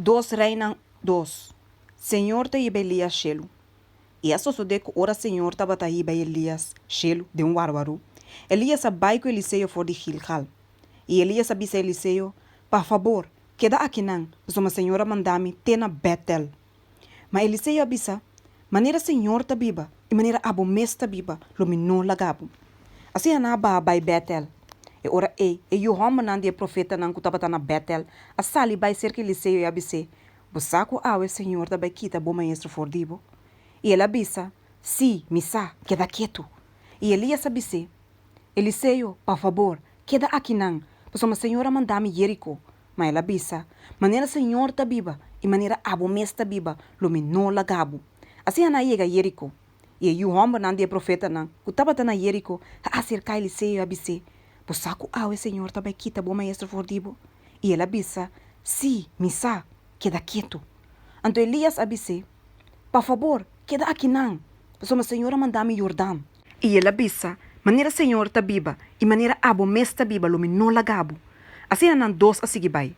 Dos reinan dos. Senhor te iba Elias shelu. E essa só de que ora Senhor tava ta iba Elias shelu de warwaru. Elias abai com Eliseu for de Gilgal. E Elias abisa Eliseu, por favor, queda aqui não, pois uma senhora mandame tena Betel. Mas Eliseu abisa, maneira Senhor ta biba, e maneira abo mes ta biba, lumino lagabo. Assim anaba abai Betel. E ora e o homem não de profeta não que estava na Betel, a sali vai ser que Eliseu e abise, bussaco awe Senhor da baikita bo maestro fordibo. E ele abisa, si, misa, queda quieto. E Elias abise, Eliseu, por favor, queda aqui não, pois uma senhora mandame Jerico. Mas ela abisa, maneira Senhor ta biba, e maneira abo mes ta biba, lumino lagabo. Assim ana chega Jerico. E o homem não de profeta não, que estava na Jerico, a acercar Eliseu e abise, o saco awe Senhor também quita bom maestro fordibo. E ele abisa, si, misa, queda quieto. Então Elias abise, por favor, queda aqui não. Pois uma senhora mandame Jordão. E ele abisa, maneira Senhor ta biba, e maneira abo mes ta biba, lumino lagabo. Assim anan dos a sigibai.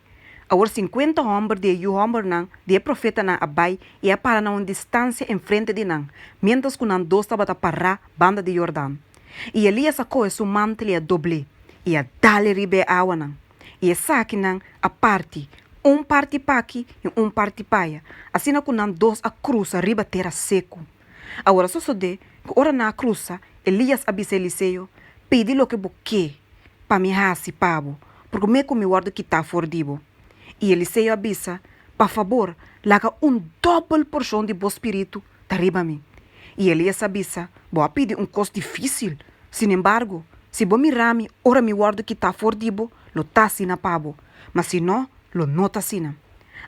Agora 50 homens de o homem não, de profeta não abai, e a para na uma distância em frente de não, mientras que não dos estava a parar banda de Jordão. E Elias sacou seu manto e a doble. E a dale ribe awa nang. E a saki nang a parte pa aqui e parte paia. Assim na kunan dos a cruza riba terra seco. Agora só de que ora na cruza, Elias abise Eliseu, pedi lo que buque, pa mi hasi pabo, porque me comi guardo que tá fordibo. E Eliseu abisa, pa favor, laga double porção de bom espírito, tá riba mim. E Elias abisa, boa pedir coisa difícil, sin embargo, se bo mirami, ora mi guardo que tá fordibo, lo tá sina pabo. Mas se não, lo não tá sina.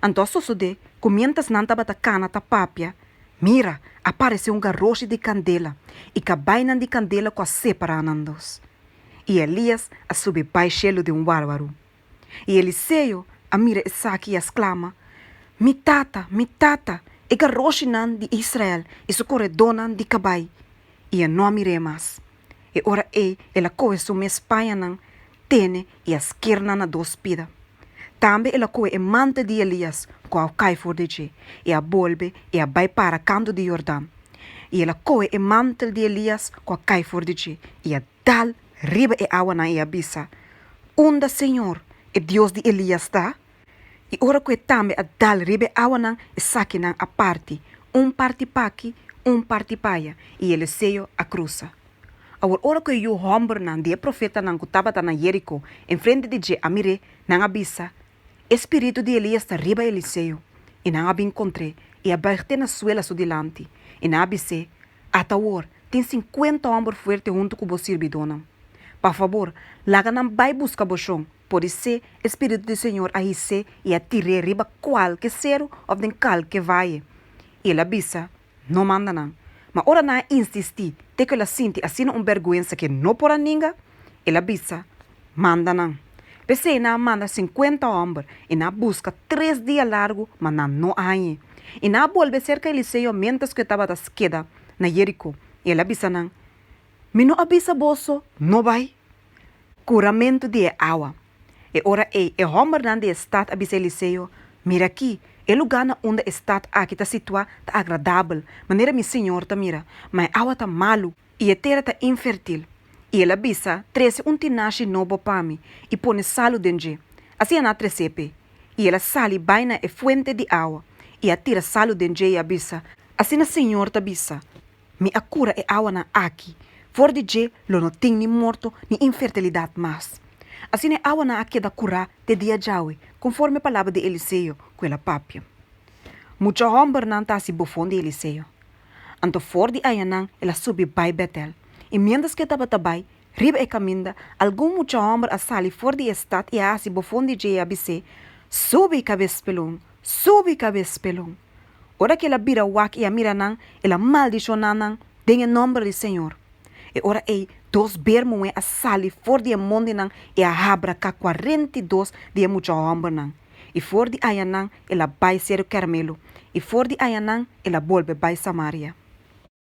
Então só de, comientas nanta bata cana ta papia, mira, apareceu garroche de candela, e cabainan de candela com a separanandos. E Elias a sube baixelo de bárbaro. E Eliseu a mira Isaac e exclama, mi tata, e garroche nan de Israel, e su corredonan de cabai. E a não mire mais. E ora ela coe su mespaia nan, tene e a esquerda na dos pida. Também ela coe e manta de Elias, com a cai for de je, e a bolbe e a bai para canto de Jordão. E ela coe e mantel de Elias, com a cai for de je, e a dal riba e awa na e abisa. Onda Senhor, e Deus de Elias tá? E ora coe também a dal riba e awa nan, e saque nan a parte pa aqui, parte paia, e Eliseu a cruza. Agora, ora que o homem não de profeta não que estava na Jerico, em frente de Je Amire, não abisa, espírito de Elias está riba Eliseu, e não ab encontrei, e abaixo na suela su delante, e não abise, atawor, tem 50 homens fortes junto com o servidor. Por favor, laga não vai buscar bochão, pode ser espírito do Senhor a hisse e a tirar riba qualquer ser ou den cal que vai. E ele abisa, não manda não. Mas ora não insistir, te que ela sente assim vergonha que não por ninguém, ela avisa, manda não. Pensei na manda 50 homens e na busca 3 dias largo, mas não há. E na volve cerca Eliseu mientras que estava da esquerda na Jerico, e ela avisa não. Me não avisa bolso, não vai. Curamento de água. E ora o homem não de estado avisa Eliseu, mira aqui, o lugar onde está aqui está situado está agradável, maneira meu senhor está mira, mas a água está malo e a terra está infértil. E ele avisa, trece tinache novo para mim e põe salo dentro. Assim na trecepe. E ela sale baina e fuente de água e atira salo dentro e avisa, assim o senhor está avisa, me acura e água na aqui, for de je, lo não tem nem morto nem infertilidade mais. Assim a água na aqui da cura de dia jaue, conforme a palavra de Eliseu, com ela papia. Muita homem não está se bufando de Eliseu. Anto for de ayanang, ela sube by Betel. E mientras que estava tabai, riba e caminda, algum muita homem a sali for de estado e a se bufando de je abise, sube cabeça pelão. Ora que ela vira wak e a mira nang, ela maldicionanang, den em nome do Senhor. E ora dos bermoe a sali for de monde nang e a habra ka 42 de mucha homem nang. E for de ayanang ela vai ser o Carmelo. E for de ayanang ela volve vai Samaria.